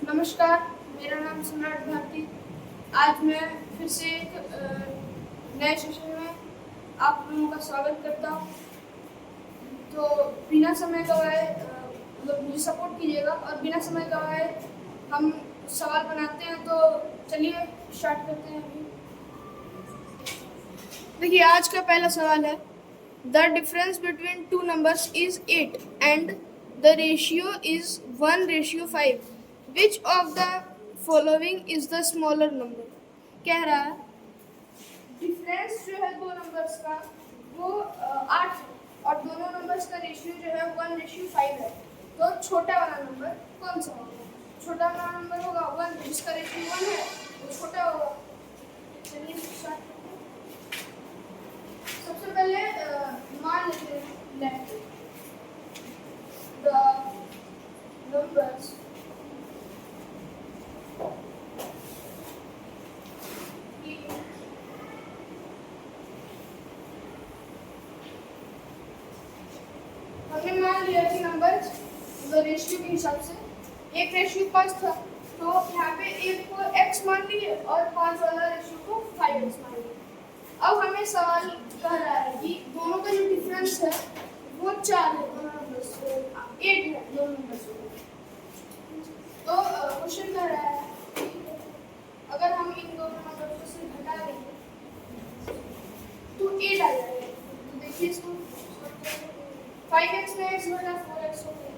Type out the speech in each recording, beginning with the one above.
नमस्कार, मेरा नाम सम्राट भारती। आज मैं फिर से एक नए सेशन में आप लोगों का स्वागत करता हूँ। तो बिना समय गवाए मतलब मुझे सपोर्ट कीजिएगा और बिना समय गवाए हम सवाल बनाते हैं। तो चलिए स्टार्ट करते हैं अभी। देखिए, आज का पहला सवाल है, the difference between two numbers is 8 and the ratio is 1:5। Which of the following is the smaller number. कह रहा है डिफरेंस जो है दो नंबर्स का वो 8 है और दोनों नंबर्स का रेशियो जो है 1:5 है। तो छोटा वाला नंबर कौन सा होगा? छोटा वाला नंबर होगा 1, जिसका रेशियो 1 है वो छोटा होगा। चलिए स्टार्ट करते हैं। सबसे पहले मान लेते हैं द नंबर्स हमने मान लिया कि नंबर रेशियो के हिसाब से 1:5 था, तो यहाँ पे 1 को x मान लिए और 5 वाला रेशियो को 5x मान लिए। अब हमें सवाल कह रहा है कि दोनों का जो डिफरेंस है वो 4 है, दोनों नंबर्स 8 है दोनों नंबर्स। तो क्वेश्चन कह रहा है अगर हम इन दोनों नंबर्स से घटा देंगे तो 8 आ जाएगा। तो देखिए इसको 5x में x बटा 4x हो गया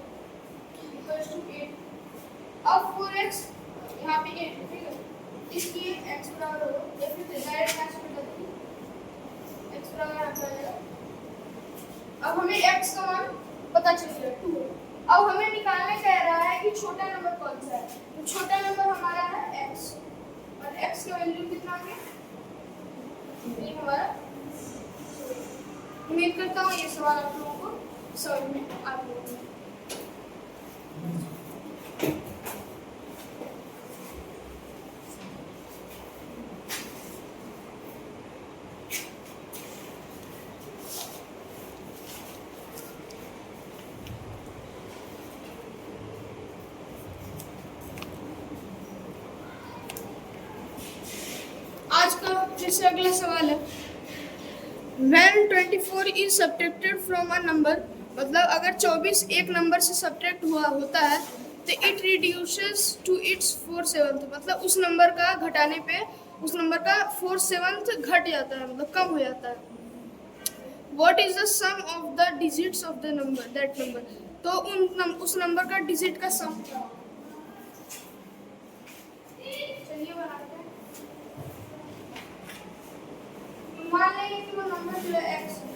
इक्वल्स टू 8। अब 4x यहाँ पे 8 है, ठीक है, इसलिए x बराबर होगा या फिर डायरेक्ट मैच में कर देंगे x बराबर यहाँ पे आ जाएगा। अब हमें x का मान पता चल गया 2 है। अब हमें निकालने कह रहा है कि छोटा नंबर कौन सा है। तो छोटा नंबर हमारा है x और x का वैल्यू कितना है? ये हमारा। उम्मीद करता हूँ ये सवाल आप लोगों को समझ में आ गया। आज का फिर से अगला सवाल है, When 24 is subtracted from a number, मतलब अगर 24 एक नंबर से सब्ट्रैक्ट होता है तो इट रिड्यूसेस टू इट्स 4/7, मतलब उस नंबर का घटाने पे उस नंबर का 4/7 घट जाता है, मतलब कम हो जाता है। What is the sum of the digits of the number that number? तो उस नंबर का डिजिट का सम क्या होगा? चलिए बनाते हैं। मान लेंगे कि वो नंबर जो है x है।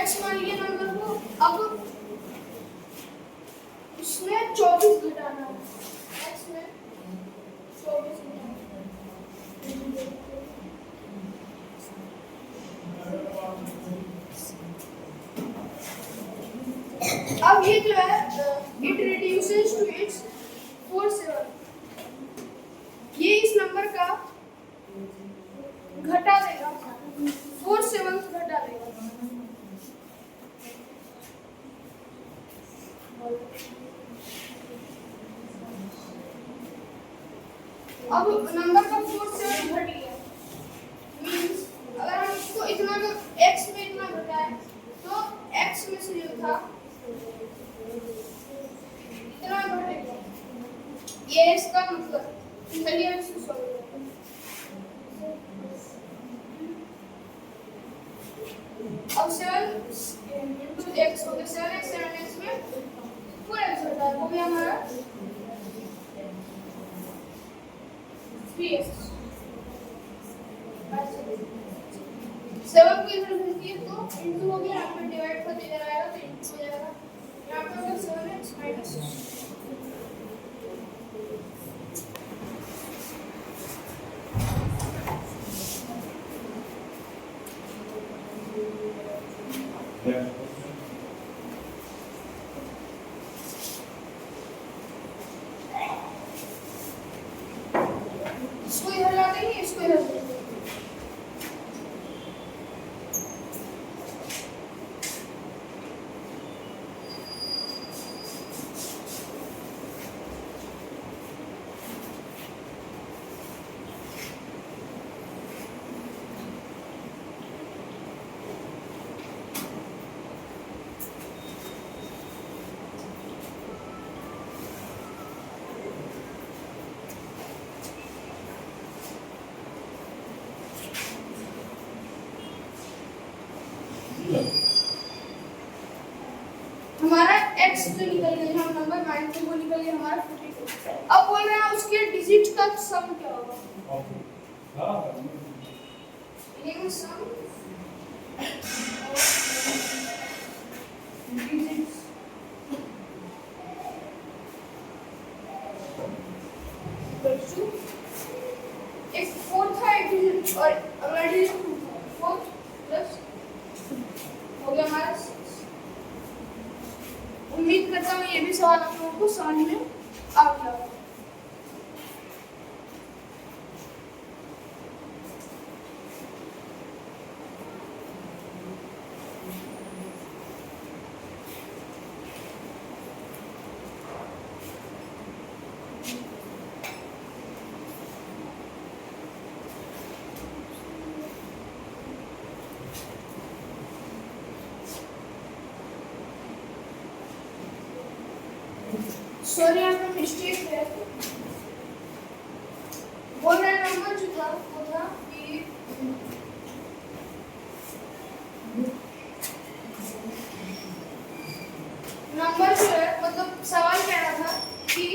x मान लिया नंबर को, अब उसमें 24 घटाना है। x में 24 अब ये जो है इट रिड्यूसेस टू इट्स 4/7, ये इस नंबर का घटा देगा 4/7 घटा देगा। अब नंबर का 4/7 घट गया, मींस अगर हम इसको इतना x में इतना घटाएं तो x में से जो था इतना घटेगा, ये इसका मतलब। चलिए इसको सॉल्व करते हैं। अब 7 into x हो गया 7x, 7x में 4x होता है, वो भी हमारा 3x। 7 को इधर भेज दिए तो इंटू हो गया, यहाँ पे डिवाइड करते इधर आएगा तो इंटू हो जाएगा, यहाँ पे होगा 7x माइनस। इसको इधर ला देंगे, हमारा x जो निकल गया हम नंबर माइनस वो निकल गया हमारा 52। अब बोल रहे हैं उसके डिजिट का सम क्या होगा। ये सम डिजिट्स बच्चों एक 4 था एक डिजिट और अगला डिजिट 2 था 4 प्लस हो गया हमारा 6। उम्मीद करता हूँ ये भी सवाल आप लोगों को समझ में आ गया होगा। सॉरी यहाँ पे मिस्टेक है। बोल रहे नंबर जो था वो था कि नंबर जो है मतलब सवाल कह रहा था कि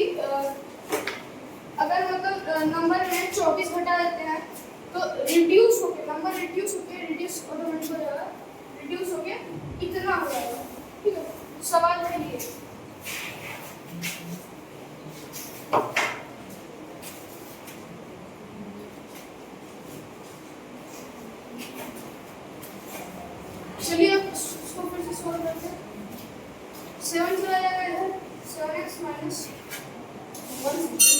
अगर मतलब नंबर में 24 घटा देते हैं तो रिड्यूस होके नंबर रिड्यूस ऑटोमेटिक हो जाएगा, रिड्यूस होके इतना हो जाएगा। ठीक है, सवाल है ये। चलिए अब इसको फिर से सॉल्व करते हैं। 7 चला जाएगा इधर 7x माइनस 160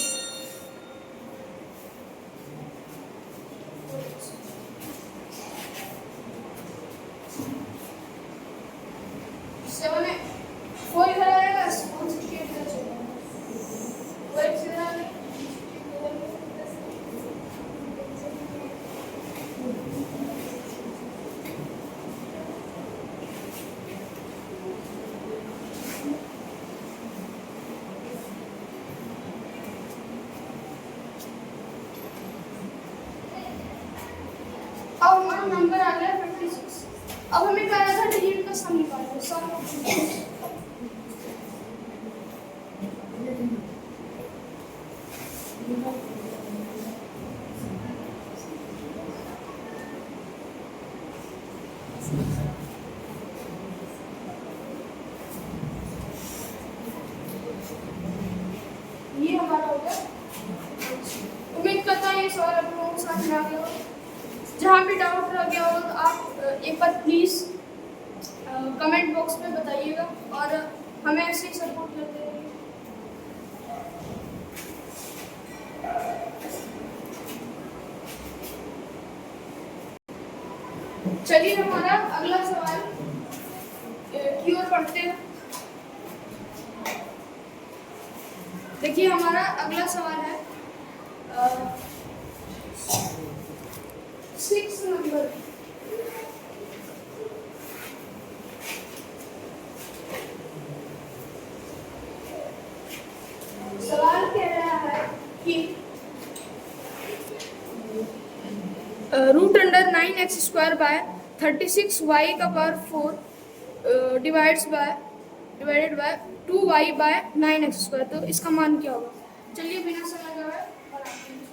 7 4 इधर आएगा 168 इधर चलेगा 4x इधर आ गया। अब हमारा नंबर आ गया 56। अब हमें क्या था डिजिट का सम निकालना सम ऑफ डिजिट्स। ये हमारा हो गया। उम्मीद करता हूँ ये सवाल आप लोगों को समझ में आ गया हो। जहाँ भी डाउट रह गया हो तो आप एक बार प्लीज़ कमेंट बॉक्स में बताइएगा और हमें ऐसे ही सपोर्ट करते रहिए। चलिए हमारा अगला सवाल की ओर पढ़ते हैं। देखिए हमारा अगला सवाल है 6 नंबर। सवाल कह रहा है कि √9x² बाय 36y का power 4 divided by 2y bye 9x²। तो इसका मान क्या होगा। चलिए बिना समय गवाए बनाते हैं।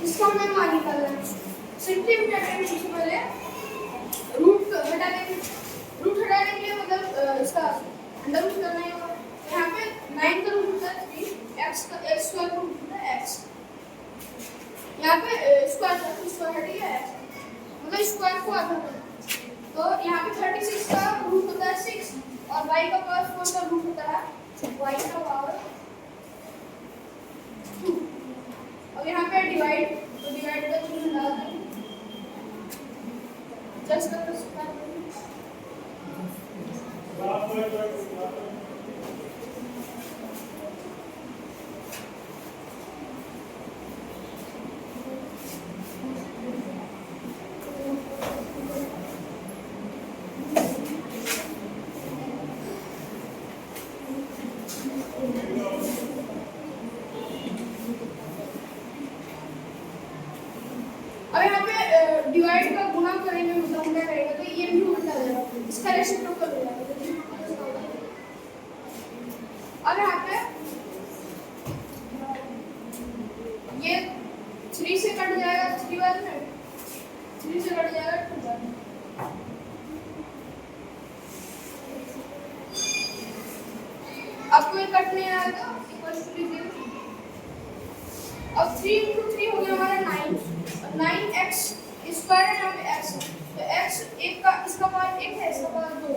इसका हमें मान निकालना है। सिंपलीफाई करने से पहले रूट हटाने के लिए मतलब इसका अंडर रूट करना ही होगा। यहाँ पे 9 का रूट होता है 3, x स्क्वायर का रूट होता है x। यहाँ पे स्क्वायर हट गया x मतलब स्क्वायर को आधा करना। तो यहाँ पे 36 का रूट होता है 6 और y का पावर 4 का रूट होता है y का पावर 2। अब यहाँ पे डिवाइड तो डिवाइड का चिन्ह डाल देंगे जस्ट का डिवाइड का गुना करेंगे, मतलब उल्टा करेंगे तो ये भी उल्टा हो जाएगा, इसका रेसिप्रोकल हो जाएगा। अब यहाँ पे ये 3 से कट जाएगा, 3 बाद में 3 से कट जाएगा 2 बाद में। आपको ये कट नहीं आएगा, इक्वल टू लीजिए। अब 3 × 3 हो गया हमारा 9, और 9x स्क्वायर है, यहाँ पे x है, तो x एक का इसका पावर 1 है, इसका पावर 2,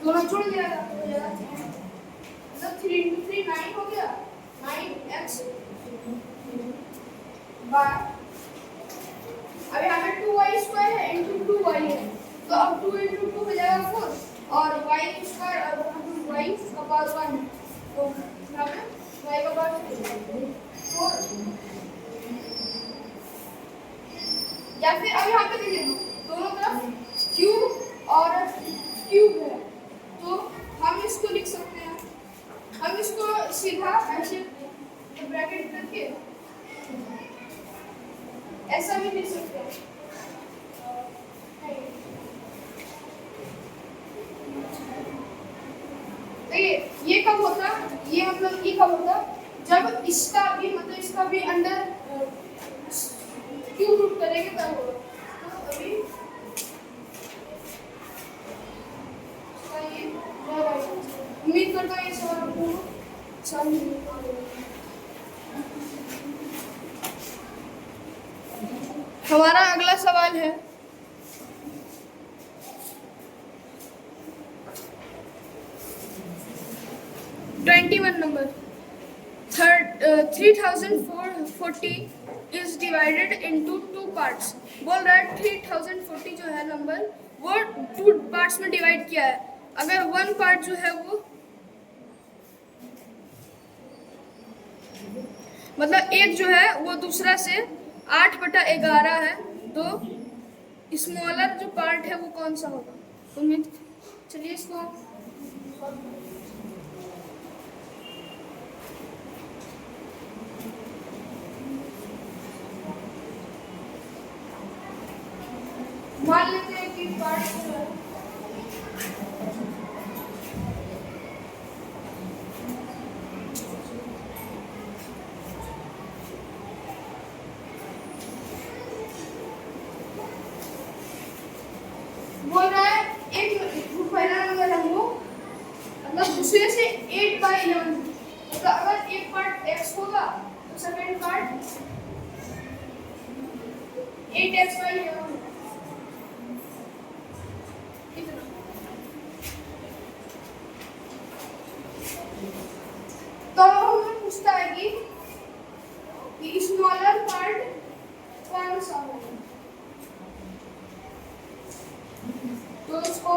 दोनों जुड़ जाएगा तो हो जाएगा 3, मतलब 3 × 3 9 हो गया, 9x बार। अब यहाँ पे 2y स्क्वायर है इंटू 2y है, तो अब 2 × 2 हो जाएगा 4, और y स्क्वायर और y का पावर 1 है, तो यहाँ पे y का पावर 4। या फिर अब यहाँ पे देखिए दोनों तरफ क्यूब और क्यूब है, तो हम इसको लिख सकते हैं, हम इसको सीधा ऐसे ब्रैकेट करके ऐसा भी लिख सकते हैं। देखिए ये कब होता, ये मतलब ये कब होता जब इसका भी मतलब इसका भी अंडर क्यूब रूट करेंगे तब होगा। तो अभी उम्मीद करता हूँ ये सवाल आपको समझ में आएगा। हमारा अगला सवाल है number 3040 is divided into 2 parts। बोल रहा है 3040 जो है नंबर वो 2 पार्ट्स में डिवाइड किया है। अगर 1 पार्ट जो है वो मतलब एक जो है वो दूसरा से 8/11 है, तो स्मॉलर जो पार्ट है वो कौन सा होगा? उम्मीद चलिए इसको मान लेते हैं कि पार्ट बोल रहा है एक पहला नंबर है वो मतलब दूसरे से 8/11, मतलब अगर एक पार्ट x होगा तो सेकंड पार्ट 8x/11 तो हमें पूछता है कि स्मॉलर पार्ट कौन सा होगा, तो इसको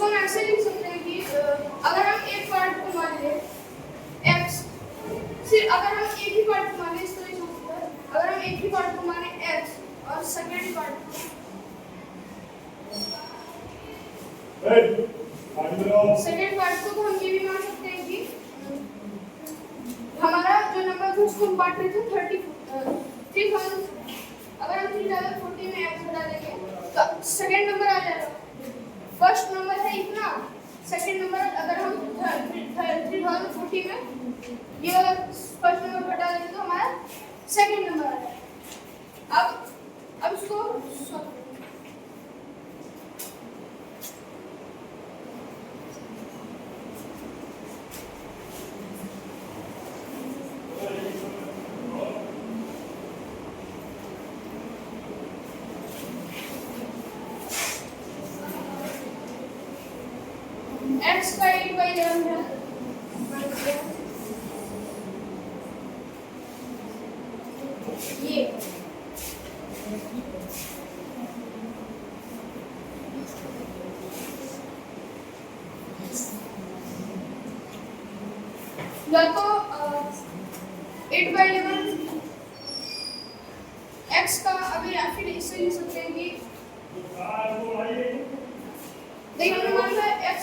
हम ऐसे लिख सकते हैं कि अगर हम एक पार्ट को मान ले x, सिर्फ अगर हम एक ही पार्ट को माने इसको लिख सकते हैं, अगर हम एक ही पार्ट को माने x और सेकंड पार्ट को तो हम ये भी मान सकते हैं कि हमारा जो नंबर था उसको हम बांट रहे थे 30,000, अगर हम 3040 में x हटा देंगे तो सेकंड नंबर आ जाएगा। फर्स्ट नंबर है इतना, सेकंड नंबर अगर हम 3040 में ये वाला फर्स्ट नंबर हटा देंगे तो हमारा सेकंड नंबर आ जाएगा। अब इसको x का 8/11 है, ये या तो 8/11 x का, अभी या फिर इससे लिख सकते हैं कि देखिए हमने मान लिया x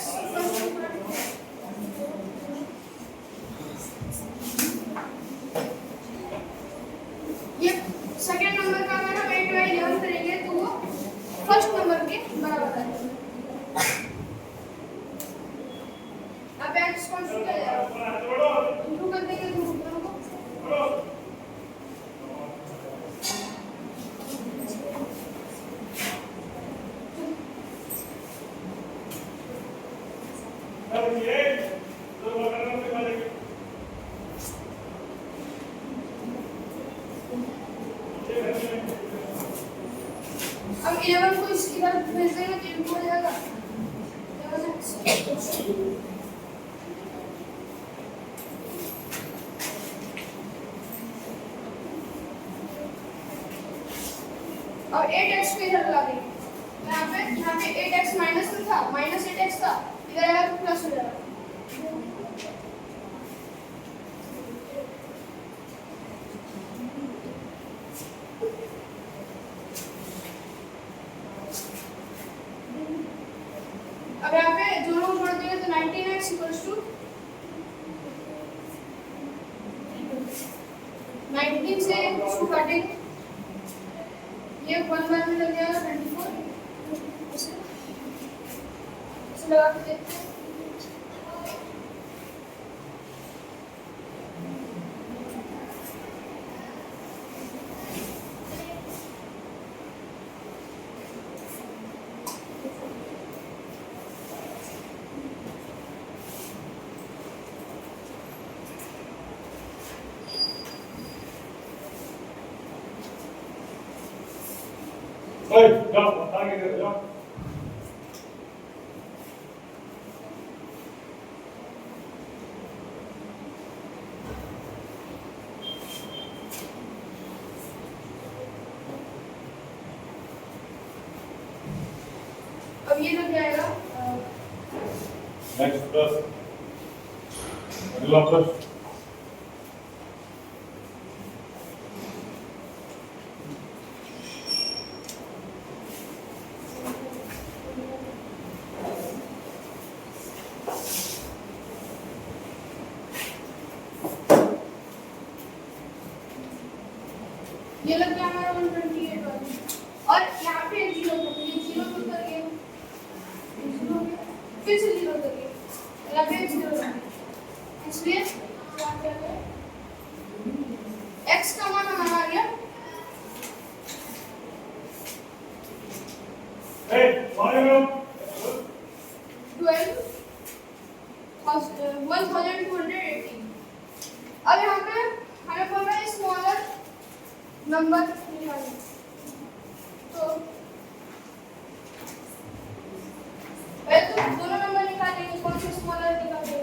अब 11 को इसकी तरफ भेज देंगे तो इनको हो जाएगा 11x। और 8x को इधर ला देंगे। यहाँ पे 8x माइनस में था, माइनस 8x था, इधर आएगा तो प्लस हो जाएगा। अब यहाँ पे दोनों जोड़ देंगे तो 19x इक्वल्स टू 19 से इसको काटेंगे, ये 1 बार में लग जाएगा 24। इसे लगा के देखते हैं। जाओ आगे जाओ। अब ये लग जाएगा नेक्स्ट प्लस अगला प्लस ये लग गया हमारा 128 वाला। और यहाँ पे 0 तो ये 0 तो कर गया, 0 हो गया, फिर से 0 कर गया, यहाँ पे 0 कर गया। इसलिए यहाँ पे आ गया x का मान हमारा आ गया ए मारेगा 12,280। अब यहाँ पे हमें बोल रहा है स्मॉलर नंबर निकालना, तो पहले तो दोनों नंबर निकालेंगे, कौन सा स्मॉलर निकालेंगे।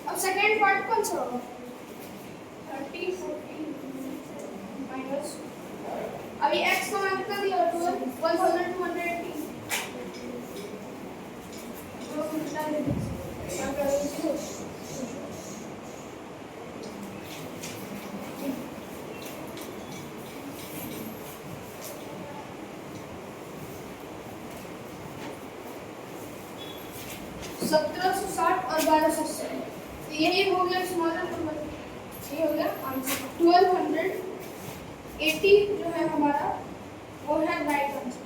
अब सेकेंड पार्ट कौन सा होगा 30 40 माइनस, अभी x का मान कितना दिया 1280 तो कितना देंगे 1760 और 1280, तो यही हो गया स्मॉलर नंबर, ये हो गया आंसर 1280 जो है हमारा वो है राइट आंसर।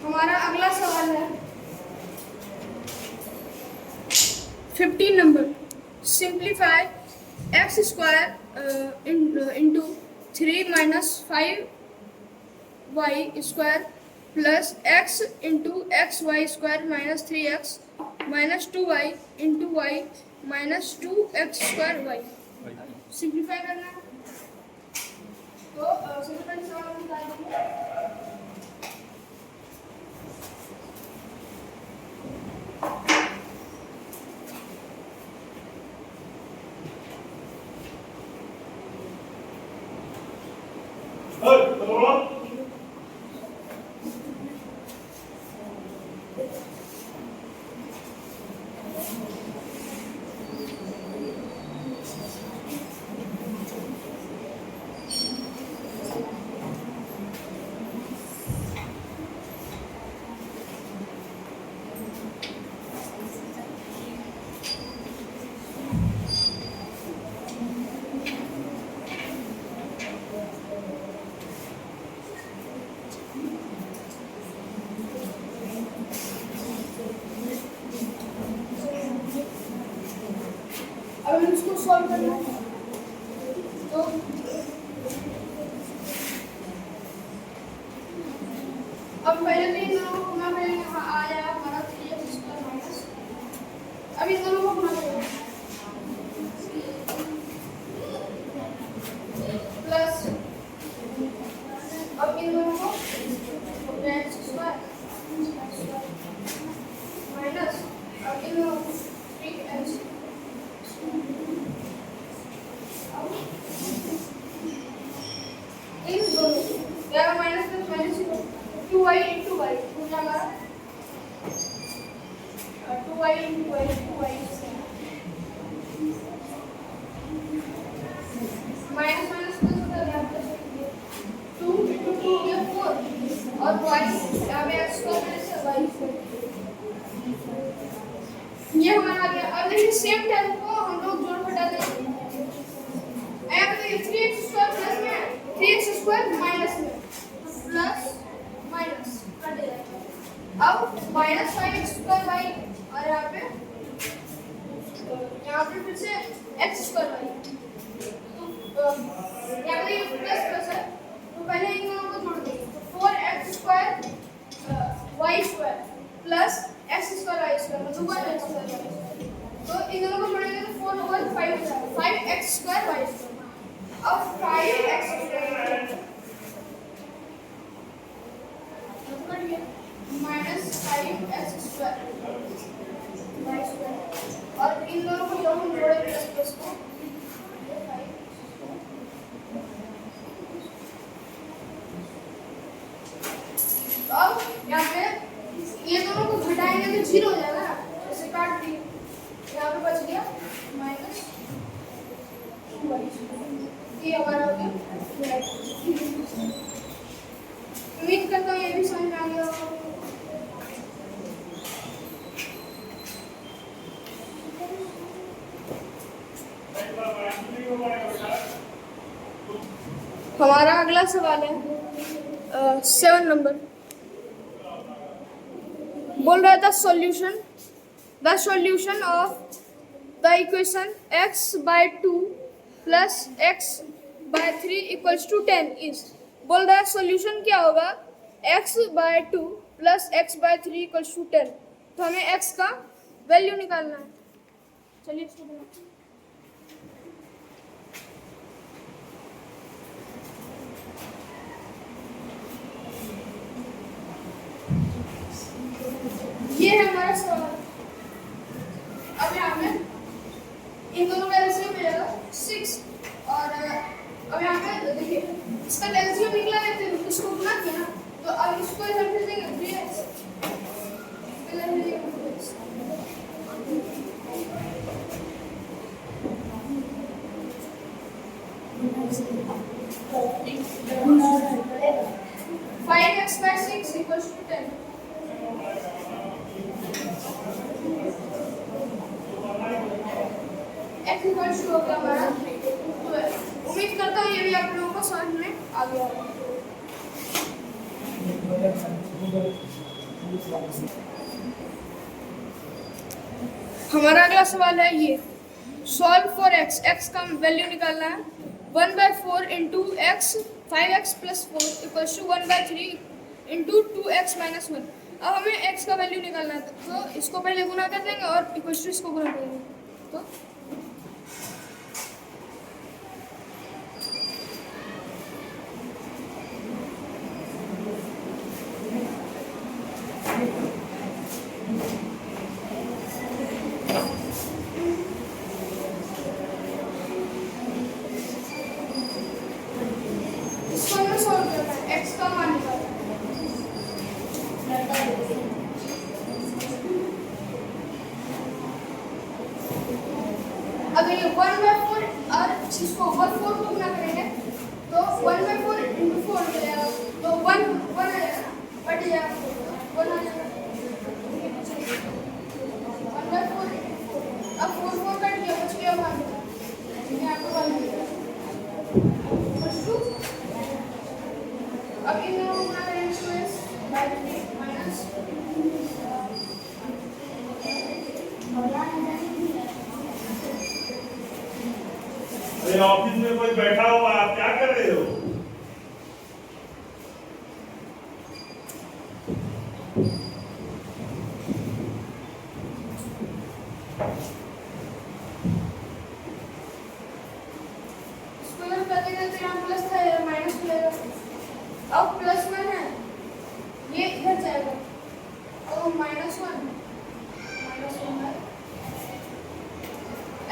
हमारा अगला सवाल है 15 नंबर। Simplify x square into 3 minus 5y square plus x into x y square minus 3x minus 2y into y minus 2x square y. Simplify करना है तो सिंपल सवाल निकाल देंगे। अब इसको सॉल्व करना है तो अब पहले तो इन दोनों को घुमा फिरा यहाँ आ जाएगा हमारा, तो ये अब इन दोनों को गुणा करेंगे प्लस, अब इन दोनों को x स्क्वायर माइनस, अब इन दोनों को 3x इन दोनों या minus plus minus 2y into y हो गया हमारा 2y into y 2y minus minus plus होता है प्लस 2 into 2 हो गया 4 और y यहाँ पे x स्क्वायर माइनस y ये हमारा आ गया। अब देखिए सेम टर्म को हम लोग जोड़ घटा देंगे। यहाँ पे देखिए 3x स्क्वायर प्लस में 3x स्क्वायर माइनस में प्लस माइनस कट जाएगा। अब माइनस 5x स्क्वायर वाई और यहाँ पे फिर से x स्क्वायर वाई, तो यहाँ पे प्लस प्लस है तो पहले इन दोनों को जोड़ देंगे तो 4x square y square plus x square y square मतलब 1x स्क्वायर y स्क्वायर, तो इन दोनों को जोड़ेंगे तो 4 ओवर 5 हो जाएगा 5x स्क्वायर y स्क्वायर। अब 5x square minus 5x square y square और इन दोनों को जब हम जोड़े प्लस प्लस को तो अब यहाँ पे ये दोनों को घटाएंगे तो 0 हो जाएगा ना, जैसे काट दिए यहाँ पे बच गया माइनस 2y, ये हमारा हो गया। उम्मीद करता हूँ ये भी समझ में आ गया होगा। हमारा अगला सवाल है 7 नंबर, बोल रहा था solution of the equation x by 2 plus x by 3 equals to 10 is, बोल रहा है सॉल्यूशन क्या होगा x by 2 plus x by 3 equals to 10, तो हमें x का वैल्यू निकालना है। चलिए इसको बनाते हैं। ये है हमारा सवाल। अब यहाँ पे इन दोनों का एलसीएम मिलेगा 6 और अब यहाँ पे देखिए इसका एलसीएम निकला है तो इसको गुना किया ना, तो अब इसको इधर भेज देंगे 3x इधर भेज देंगे 2x। Five x by 6 equals to 10। x equals to हो गया हमारा 12। उम्मीद करता हूँ ये भी आप लोगों को समझ में आ गया होगा। हमारा अगला सवाल है ये, सॉल्व फॉर x, x का वैल्यू निकालना है 1/4 into x 5x plus 4 equals to 1/3 into 2x minus 1। अब हमें x का वैल्यू निकालना है तो इसको पहले गुना कर देंगे और इक्वल्स टू इसको गुना करेंगे तो इसको हमें सॉल्व करना है, x का मान निकालना है। अगर ये 1/4 और इसको 1/4 को गुना करेंगे तो 1/4 into 4 हो जाएगा, तो 1 आ जाएगा, बट जाएगा 1 आ जाएगा 1/4 अब 4 कट गया, बच गया 1, यहाँ पे 1 मिलेगा। अब इन दोनों को गुना करेंगे तो s by 3 माइनस अरे ऑफिस में कोई बैठा हुआ, आप क्या कर रहे हो?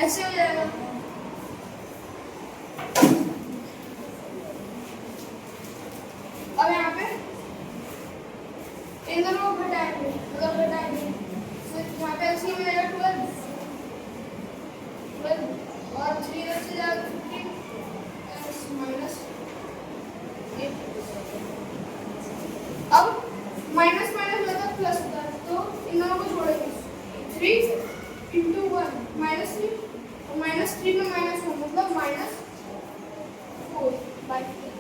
ऐसे हो जाएगा। अब यहाँ पे इन दोनों को घटाएंगे, मतलब घटाएंगे तो यहाँ पे एलसीएम हो जाएगा 12 और 3 इधर से जाएगा 15 माइनस 8। अब माइनस माइनस मतलब प्लस होता है, तो इन दोनों को जोड़ेंगे 3 इंटू 1 माइनस 3 और माइनस 3 में माइनस 1 मतलब माइनस 4/3।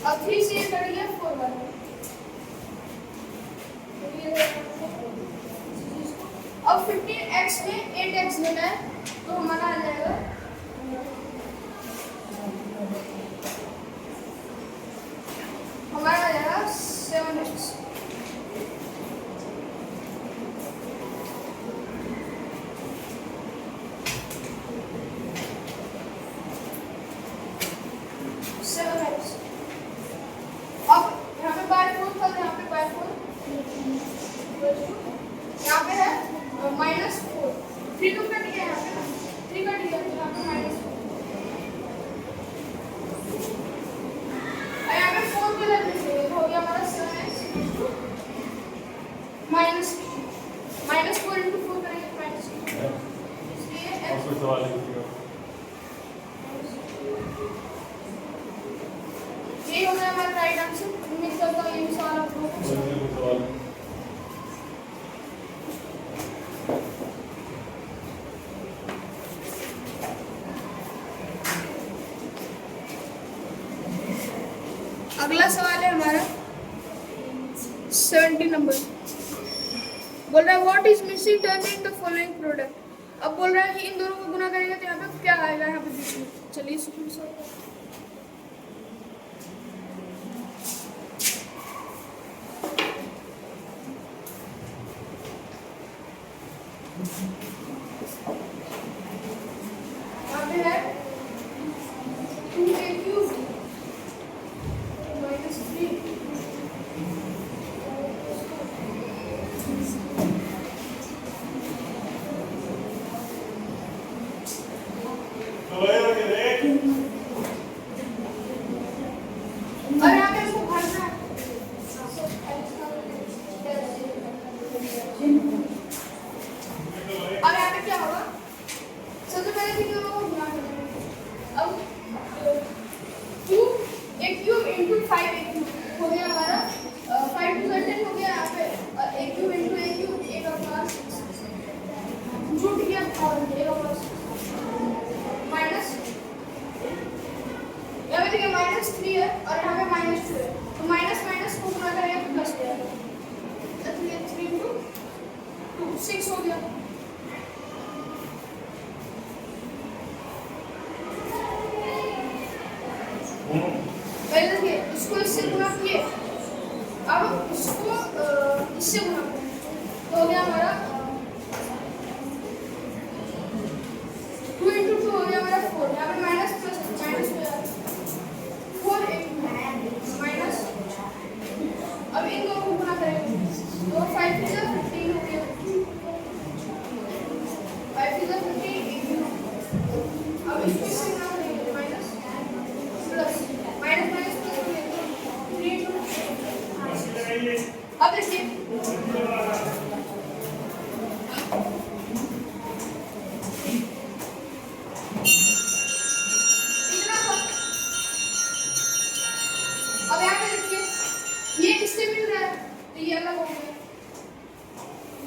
अब 3 से कट गया 4 बार। अब 15x में 8x लेना है तो हमारा आ जाएगा हमारा आ जाएगा 7x। अब यहाँ पे बाय 4 था, यहाँ पे बाय 4, यहाँ पे है -4। 3 तो कट गया, यहाँ पे ना 3 कट गया तो यहाँ पे -4 और यहाँ पे 4 को इधर भेज देंगे तो हो गया हमारा 7x -4 इंटू 4 करेंगे -2 इसलिए और कोई सवाल है किसी का? ये हो गया हमारा राइट आंसर। उम्मीद करता हूँ ये भी सवाल आप लोगों को कोई नहीं, कोई सवाल नहीं। अगला सवाल है हमारा 70 नंबर। बोल रहा है what is missing term in the following product. अब बोल रहा है कि इन दोनों को गुना करेंगे तो यहाँ पे क्या आएगा, यहाँ पे देखिए। चलिए इसको सॉल्व करते हैं। यहाँ पे है 2a³ -3 तो ये लगे देख। और यहाँ पे इसको भरना है। अब यहाँ पे क्या होगा, सबसे पहले किन दोनों को गुना करेंगे। अब 2a³ इंटू 5a³ हो गया हमारा 5 2 10 हो गया यहाँ पे, और a³ इंटू a³ a का पास छूट गया और a का पास माइनस, यहाँ पे देखिए -3 है और यहाँ पे -2 है तो माइनस माइनस को गुना करेंगे तो प्लस हो जाएगा। तो ये 3 इंटू 2 6 हो गया। पहले देखिए इसको इससे गुना किए, अब इसको इससे गुना करें तो हो गया हमारा 2 इंटू 2 हो गया हमारा 4। यहाँ पे माइनस प्लस माइनस हो जाएगा 4 माइनस। अब इन दोनों को गुना करेंगे तो 5 से 15 हो गया, 5 से 15 अब इसको इससे गुना करेंगे minus plus minus minus plus हो गया 3 इंटू। अब देखिए इतना था। अब यहाँ पे देखिए ये इससे मिल रहा है तो ये अलग हो गया,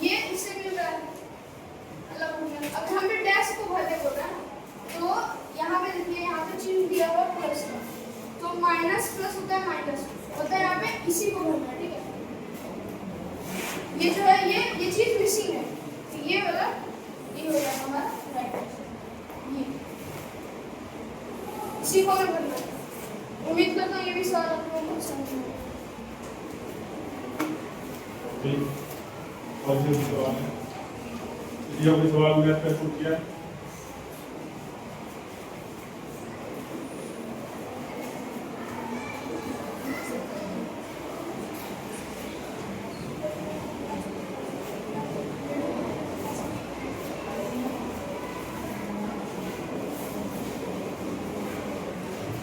ये इससे मिल रहा है अलग हो गया। अब हम पे डैश को भरने बोल रहा है तो यहाँ पे देखिए यहाँ पे चिन्ह दिया हुआ प्लस का, तो माइनस प्लस होता है माइनस होता है, यहाँ पे इसी को भरना है। ठीक है, ये जो है ये चीज मिसिंग है तो ये वाला ये हो जाएगा हमारा राइट आंसर। ये इसी को हमें भरना है। उम्मीद करता हूँ ये भी सवाल आप लोगों को समझ में आया। ठीक, और कोई सवाल है? ये कोई सवाल मैथ का पूछ किया?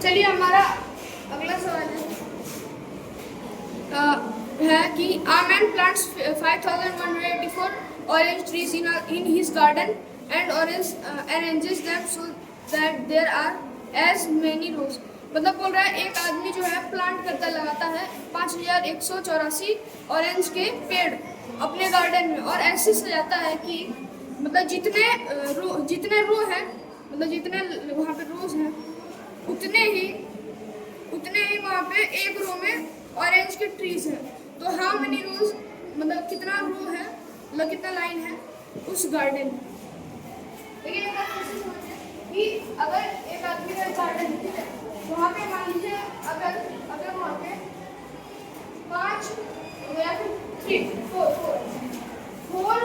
चलिए हमारा अगला सवाल है कि a man plants 5184 orange trees in his garden and arranges them so that there are as many rows. मतलब बोल रहा है एक आदमी जो है प्लांट करता लगाता है 5184 ऑरेंज के पेड़ अपने गार्डन में और ऐसे सजाता है कि मतलब जितने रो हैं, मतलब जितने वहाँ पे रोज हैं उतने ही वहाँ पे एक रो में ऑरेंज के ट्रीज हैं. तो हाउ मेनी रोज, मतलब कितना रो है, मतलब कितना लाइन है उस गार्डन में. देखिए एक बात कैसे समझिए कि अगर एक आदमी का गार्डन है, ठीक है, वहाँ पे मान लीजिए अगर वहाँ पे 5 या फिर 4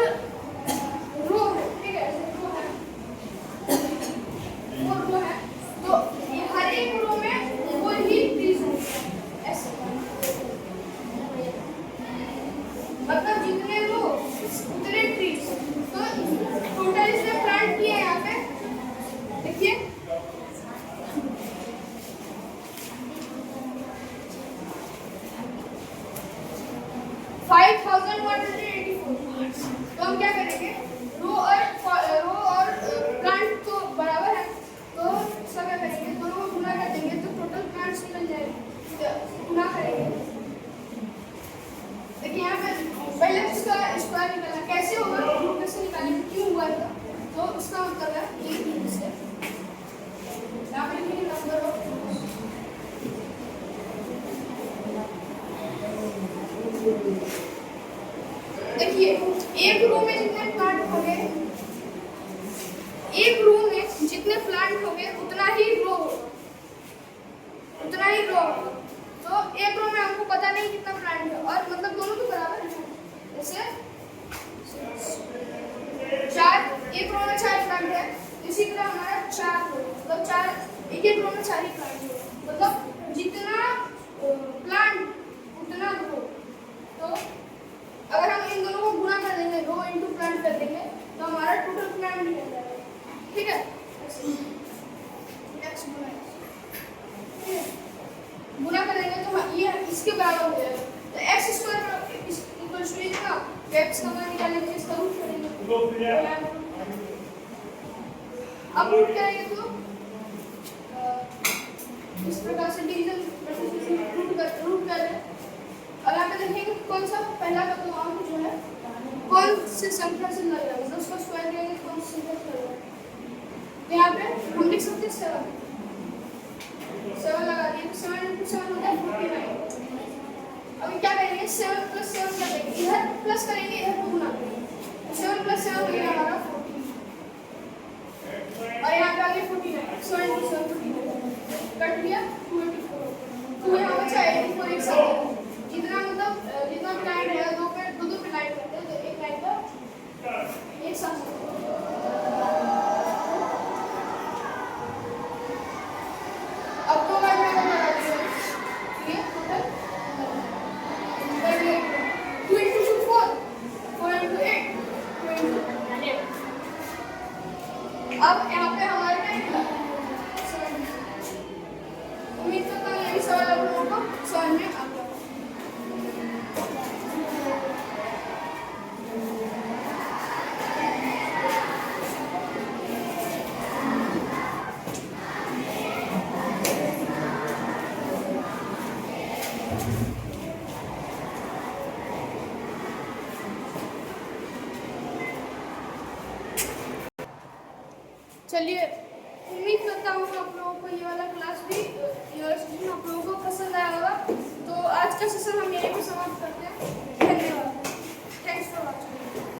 रो है, ठीक है, रो है, तो हर एक रो में वो ही ट्रीज होंगे ऐसे. मतलब जितने रो उतने ट्रीज. तो टोटल इसने प्लांट किया है यहाँ पे, देखिए तो हम क्या करेंगे, रो और प्लांट तो बराबर है, तो इसका क्या करेंगे, दोनों को गुना कर देंगे तो टोटल प्लांट्स निकल जाएंगे. गुना करेंगे. देखिए यहाँ पे पहले इसका स्क्वायर निकालना कैसे होगा, रूट कैसे निकालेंगे, क्यों हुआ था, तो उसका मतलब है ये इससे यहाँ पे लिखेंगे नंबर ऑफ. देखिए एक रो में जितने प्लांट होंगे, एक रो में जितने प्लांट होंगे उतना ही रो. तो एक रो में हमको पता नहीं कितना प्लांट है और मतलब दोनों तो बराबर है. जैसे 4, एक रो में 4 प्लांट है, इसी तरह हमारा 4 रो, मतलब 4 एक रो में 4 ही प्लांट है, मतलब जितना प्लांट उतना रो. तो अगर हम इन दोनों को गुना कर देंगे, रो इनटू प्लांट कर देंगे, तो हमारा टोटल प्लांट निकल जाएगा. ठीक है, नेक्स्ट गुना करेंगे तो ये इसके बराबर हो जाएगा. तो x स्क्वायर इक्वल्स टू इतना, x का मान निकालेंगे, इसका रूट करेंगे. अब रूट करेंगे तो इस प्रकार से डिवीजन रूट कर रहे. और यहाँ पे देखेंगे कौन सा पहला का तो अंक जो है कौन से संख्या से लग रहा है, मतलब उसका स्क्वायर करेंगे कौन सी संख्या से लग रहा है. तो यहाँ पे हम लिख सकते हैं 7 लगा दिए, 7 into 7 होता है 49. अभी क्या करेंगे, 7 + 7 कर देंगे, इधर प्लस करेंगे, इधर को गुना करेंगे. 7 + 7 हो गया हमारा 14 और यहाँ पे आ गया 49. 7 into 7 49 कट गया 284. तो यहाँ बचा 84 एक साथ. जितना मतलब जितना प्लांट है दो पे लाइन करते हैं, तो एक लाइन का एक साथ. अब तो मैं बता दूँ ये टोटल 2 into 4 4 into 8 2 into 11. अब यहाँ पे हमारे क्या निकला, उम्मीद करता हूँ ये भी सवाल आप लोगों को समझ में आ गया. चलिए उम्मीद करता हूँ आप लोगों को ये वाला क्लास भी, ये वाला सेशन आप लोगों को पसंद आया होगा. तो आज का सेशन हम यहीं पे समाप्त करते हैं.